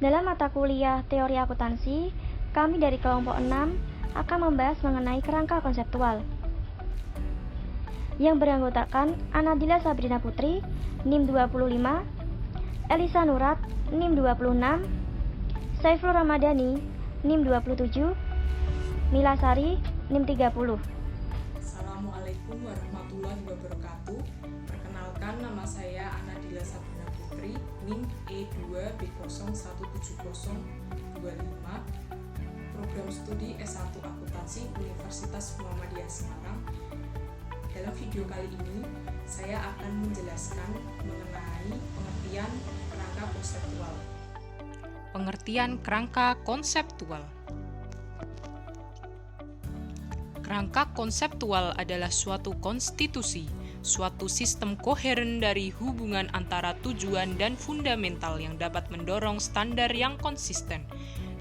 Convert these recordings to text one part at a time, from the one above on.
Dalam mata kuliah Teori Akuntansi, kami dari kelompok 6 akan membahas mengenai kerangka konseptual yang beranggotakan Anadila Sabrina Putri, NIM 25, Elisa Nurat, NIM 26, Saiful Ramadhani, NIM 27, Mila Sari, NIM 30. Assalamualaikum warahmatullahi wabarakatuh. Perkenalkan, nama saya Anadila Sabrina Putri, NIM E2B017025, Program Studi S1 Akuntansi Universitas Muhammadiyah Semarang. Dalam video kali ini, saya akan menjelaskan mengenai pengertian kerangka konseptual. Pengertian kerangka konseptual. Kerangka konseptual adalah suatu konstitusi, suatu sistem koheren dari hubungan antara tujuan dan fundamental yang dapat mendorong standar yang konsisten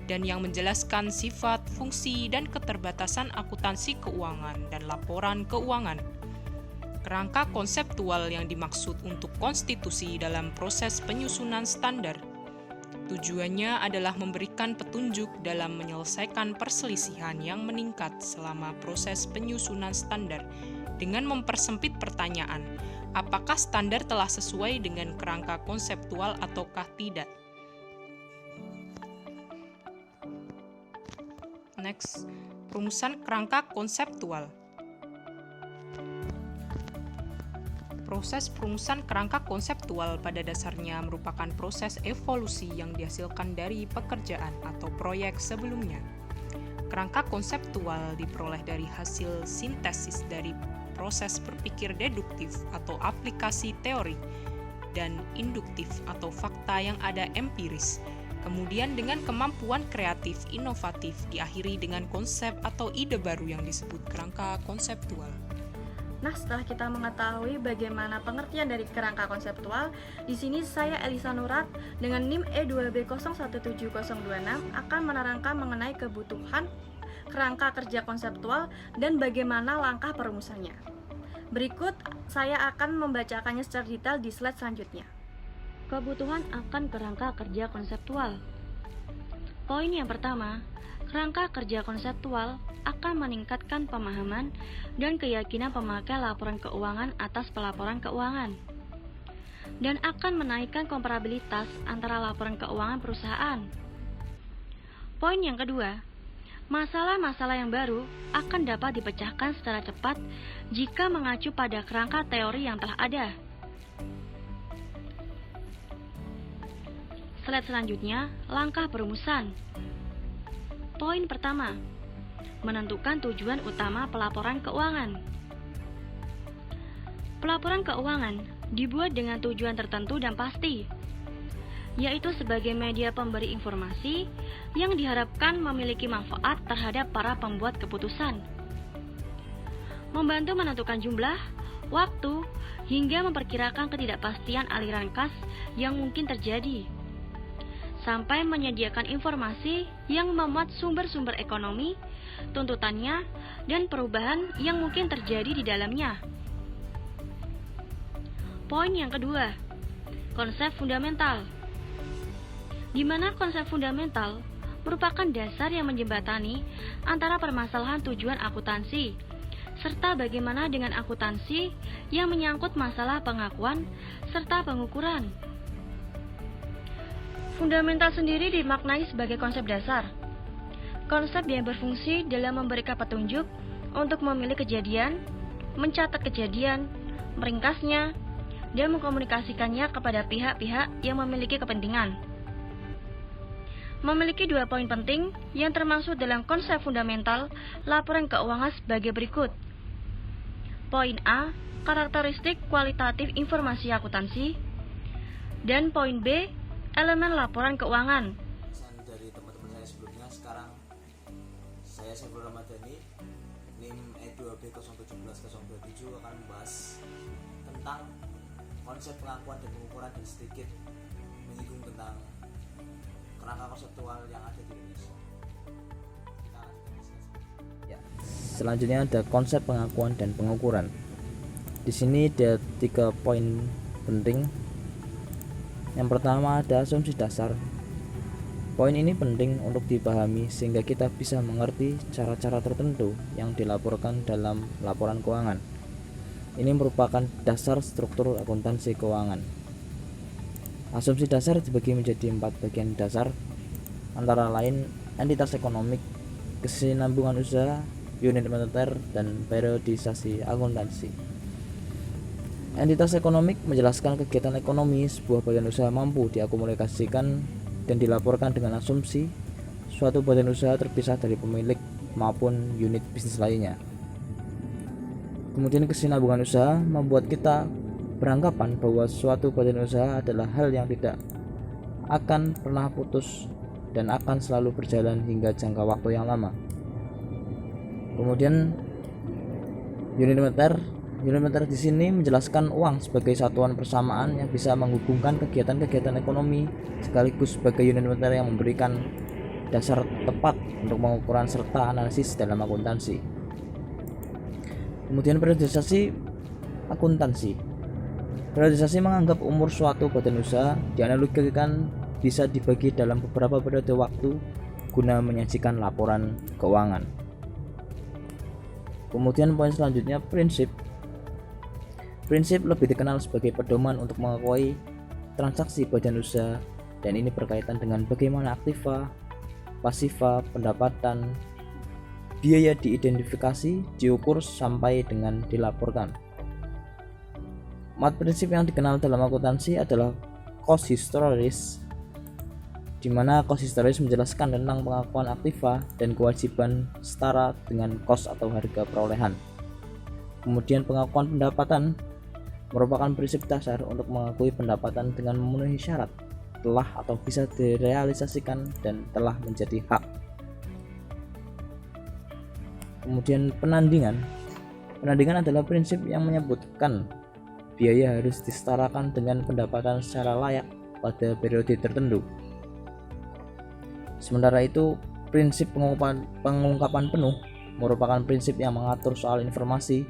dan yang menjelaskan sifat, fungsi, dan keterbatasan akuntansi keuangan dan laporan keuangan. Kerangka konseptual yang dimaksud untuk konstitusi dalam proses penyusunan standar. Tujuannya adalah memberikan petunjuk dalam menyelesaikan perselisihan yang meningkat selama proses penyusunan standar dengan mempersempit pertanyaan, apakah standar telah sesuai dengan kerangka konseptual ataukah tidak. Next, perumusan kerangka konseptual. Proses perumusan kerangka konseptual pada dasarnya merupakan proses evolusi yang dihasilkan dari pekerjaan atau proyek sebelumnya. Kerangka konseptual diperoleh dari hasil sintesis dari proses berpikir deduktif atau aplikasi teori dan induktif atau fakta yang ada empiris. Kemudian dengan kemampuan kreatif inovatif diakhiri dengan konsep atau ide baru yang disebut kerangka konseptual. Nah, setelah kita mengetahui bagaimana pengertian dari kerangka konseptual, di sini saya Elisa Nurat dengan NIM E2B017026 akan menerangkan mengenai kebutuhan kerangka kerja konseptual dan bagaimana langkah perumusannya. Berikut saya akan membacakannya secara detail di slide selanjutnya. Kebutuhan akan kerangka kerja konseptual. Poin yang pertama, kerangka kerja konseptual akan meningkatkan pemahaman dan keyakinan pemakai laporan keuangan atas pelaporan keuangan dan akan menaikkan komparabilitas antara laporan keuangan perusahaan. Poin yang kedua, masalah-masalah yang baru akan dapat dipecahkan secara cepat jika mengacu pada kerangka teori yang telah ada. Slide selanjutnya, langkah perumusan. Poin pertama, menentukan tujuan utama pelaporan keuangan. Pelaporan keuangan dibuat dengan tujuan tertentu dan pasti, yaitu sebagai media pemberi informasi yang diharapkan memiliki manfaat terhadap para pembuat keputusan, membantu menentukan jumlah, waktu, hingga memperkirakan ketidakpastian aliran kas yang mungkin terjadi, sampai menyediakan informasi yang memuat sumber-sumber ekonomi, tuntutannya, dan perubahan yang mungkin terjadi di dalamnya. Poin yang kedua, konsep fundamental, di mana konsep fundamental merupakan dasar yang menjembatani antara permasalahan tujuan akuntansi, serta bagaimana dengan akuntansi yang menyangkut masalah pengakuan serta pengukuran. Fundamental sendiri dimaknai sebagai konsep dasar, konsep yang berfungsi dalam memberikan petunjuk untuk memilih kejadian, mencatat kejadian, meringkasnya, dan mengkomunikasikannya kepada pihak-pihak yang memiliki kepentingan. Memiliki dua poin penting yang termasuk dalam konsep fundamental laporan keuangan sebagai berikut. Poin A, karakteristik kualitatif informasi akuntansi, dan poin B, elemen laporan keuangan. Dari teman-teman saya sebelumnya, sekarang saya Saiful Ramadhani, NIM E2B017027 akan membahas tentang konsep pengakuan dan pengukuran dan sedikit menyinggung tentang kerangka konseptual yang ada di Indonesia. Kita lanjutkan diskusi. Ya. Selanjutnya ada konsep pengakuan dan pengukuran. Di sini ada 3 poin penting. Yang pertama ada asumsi dasar. Poin ini penting untuk dipahami sehingga kita bisa mengerti cara-cara tertentu yang dilaporkan dalam laporan keuangan. Ini merupakan dasar struktur akuntansi keuangan. Asumsi dasar dibagi menjadi 4 bagian dasar, antara lain entitas ekonomik, kesinambungan usaha, unit moneter, dan periodisasi akuntansi. Entitas ekonomik menjelaskan kegiatan ekonomi sebuah badan usaha mampu diakumulasikan dan dilaporkan dengan asumsi suatu badan usaha terpisah dari pemilik maupun unit bisnis lainnya. Kemudian kesinambungan usaha membuat kita beranggapan bahwa suatu badan usaha adalah hal yang tidak akan pernah putus dan akan selalu berjalan hingga jangka waktu yang lama. Kemudian unit moneter di sini menjelaskan uang sebagai satuan persamaan yang bisa menghubungkan kegiatan-kegiatan ekonomi sekaligus sebagai unit moneter yang memberikan dasar tepat untuk pengukuran serta analisis dalam akuntansi. Kemudian periodisasi akuntansi. Periodisasi menganggap umur suatu badan usaha dianalogikan bisa dibagi dalam beberapa periode waktu guna menyajikan laporan keuangan. Kemudian poin selanjutnya prinsip. Prinsip lebih dikenal sebagai pedoman untuk mengakui transaksi badan usaha, dan ini berkaitan dengan bagaimana aktiva, pasiva, pendapatan, biaya diidentifikasi, diukur, sampai dengan dilaporkan. 4 prinsip yang dikenal dalam akuntansi adalah cost historis, di mana cost historis menjelaskan tentang pengakuan aktiva dan kewajiban setara dengan cost atau harga perolehan. Kemudian pengakuan pendapatan merupakan prinsip dasar untuk mengakui pendapatan dengan memenuhi syarat, telah atau bisa direalisasikan, dan telah menjadi hak. Kemudian penandingan adalah prinsip yang menyebutkan biaya harus disetarakan dengan pendapatan secara layak pada periode tertentu. Sementara itu, prinsip pengungkapan penuh merupakan prinsip yang mengatur soal informasi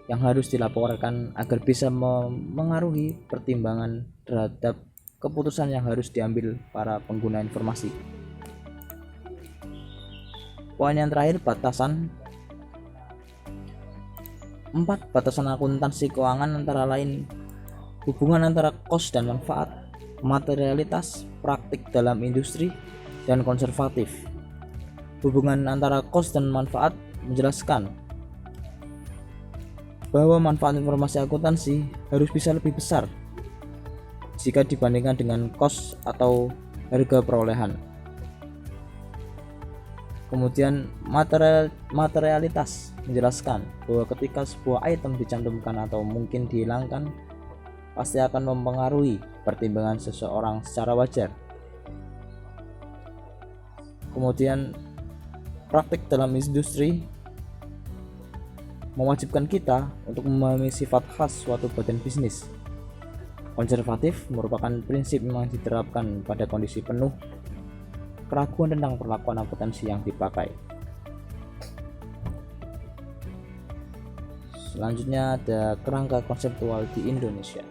yang harus dilaporkan agar bisa memengaruhi pertimbangan terhadap keputusan yang harus diambil para pengguna informasi. Poin yang terakhir, batasan. 4 batasan akuntansi keuangan antara lain hubungan antara kos dan manfaat, materialitas, praktik dalam industri, dan konservatif. Hubungan antara kos dan manfaat menjelaskan bahwa manfaat informasi akuntansi harus bisa lebih besar jika dibandingkan dengan kos atau harga perolehan. Kemudian materialitas menjelaskan bahwa ketika sebuah item dicantumkan atau mungkin dihilangkan, pasti akan mempengaruhi pertimbangan seseorang secara wajar. Kemudian praktik dalam industri mewajibkan kita untuk memahami sifat khas suatu badan bisnis. Konservatif merupakan prinsip yang diterapkan pada kondisi penuh keraguan tentang perlakuan akuntansi yang dipakai. Selanjutnya ada kerangka konseptual di Indonesia.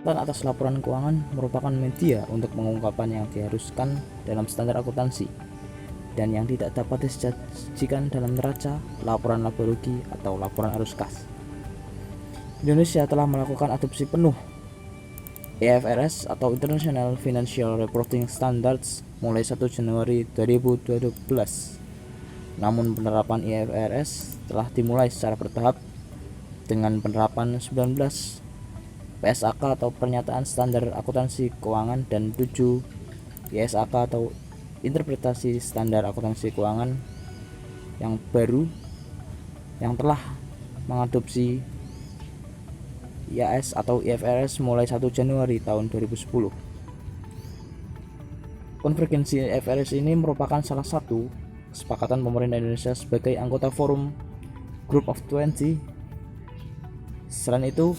Dan atas laporan keuangan merupakan media untuk pengungkapan yang diharuskan dalam standar akuntansi dan yang tidak dapat disajikan dalam neraca, laporan laba rugi, atau laporan arus kas. Indonesia telah melakukan adopsi penuh IFRS atau International Financial Reporting Standards mulai 1 Januari 2012. Namun penerapan IFRS telah dimulai secara bertahap dengan penerapan 19 PSAK atau Pernyataan Standar Akuntansi Keuangan dan 7 ISAK atau Interpretasi Standar Akuntansi Keuangan yang baru yang telah mengadopsi IAS atau IFRS mulai 1 Januari tahun 2010. Konvergensi IFRS ini merupakan salah satu kesepakatan pemerintah Indonesia sebagai anggota forum Group of 20. Selain itu,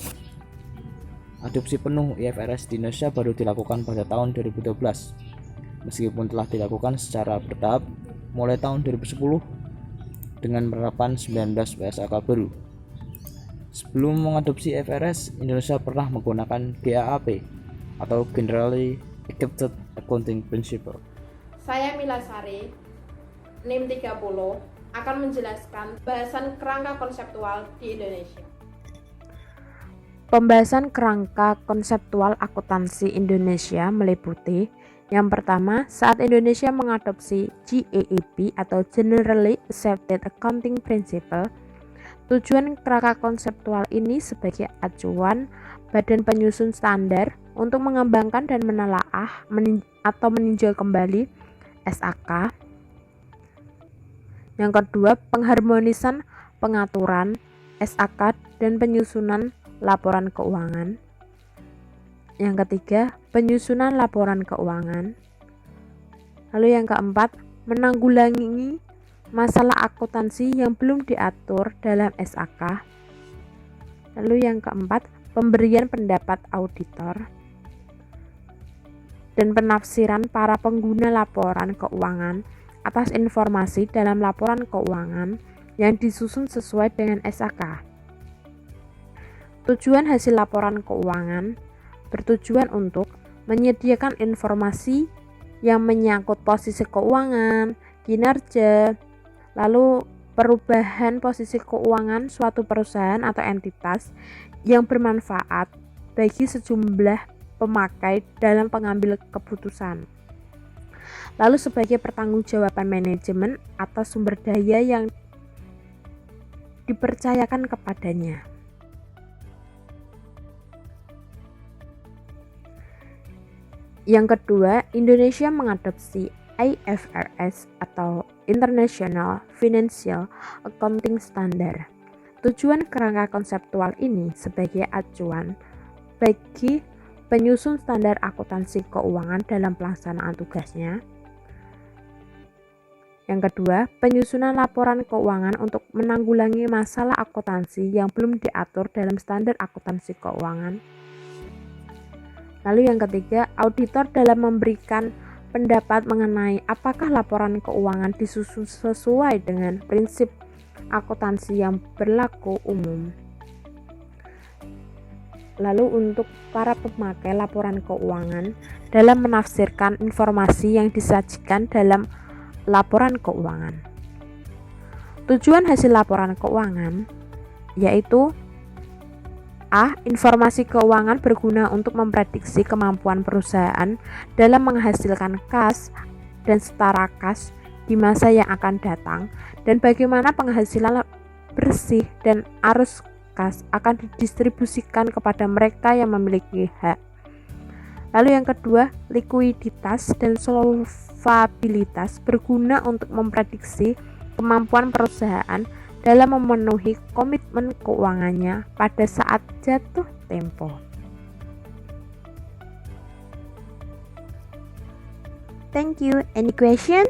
adopsi penuh IFRS di Indonesia baru dilakukan pada tahun 2012. Meskipun telah dilakukan secara bertahap mulai tahun 2010 dengan penerapan 19 PSAK baru. Sebelum mengadopsi IFRS, Indonesia pernah menggunakan GAAP atau Generally Accepted Accounting Principle. Saya Mila Sari, NIM 30, akan menjelaskan bahasan kerangka konseptual di Indonesia. Pembahasan kerangka konseptual akuntansi Indonesia meliputi yang pertama, saat Indonesia mengadopsi GAAP atau Generally Accepted Accounting Principle, tujuan kerangka konseptual ini sebagai acuan badan penyusun standar untuk mengembangkan dan menelaah atau meninjau kembali SAK. Yang kedua, pengharmonisan pengaturan SAK dan penyusunan laporan keuangan. Yang ketiga, penyusunan laporan keuangan. Lalu yang keempat, menanggulangi masalah akuntansi yang belum diatur dalam SAK. Lalu yang keempat, pemberian pendapat auditor dan penafsiran para pengguna laporan keuangan atas informasi dalam laporan keuangan yang disusun sesuai dengan SAK. Tujuan hasil laporan keuangan bertujuan untuk menyediakan informasi yang menyangkut posisi keuangan, kinerja, lalu perubahan posisi keuangan suatu perusahaan atau entitas yang bermanfaat bagi sejumlah pemakai dalam pengambil keputusan. Lalu sebagai pertanggungjawaban manajemen atas sumber daya yang dipercayakan kepadanya. Yang kedua, Indonesia mengadopsi IFRS atau International Financial Accounting Standard. Tujuan kerangka konseptual ini sebagai acuan bagi penyusun standar akuntansi keuangan dalam pelaksanaan tugasnya. Yang kedua, penyusunan laporan keuangan untuk menanggulangi masalah akuntansi yang belum diatur dalam standar akuntansi keuangan. Lalu yang ketiga, auditor dalam memberikan pendapat mengenai apakah laporan keuangan disusun sesuai dengan prinsip akuntansi yang berlaku umum. Lalu untuk para pemakai laporan keuangan dalam menafsirkan informasi yang disajikan dalam laporan keuangan. Tujuan hasil laporan keuangan yaitu A. Informasi keuangan berguna untuk memprediksi kemampuan perusahaan dalam menghasilkan kas dan setara kas di masa yang akan datang dan bagaimana penghasilan bersih dan arus kas akan didistribusikan kepada mereka yang memiliki hak. Lalu yang kedua, likuiditas dan solvabilitas berguna untuk memprediksi kemampuan perusahaan dalam memenuhi komitmen keuangannya pada saat jatuh tempo. Thank you. Any question?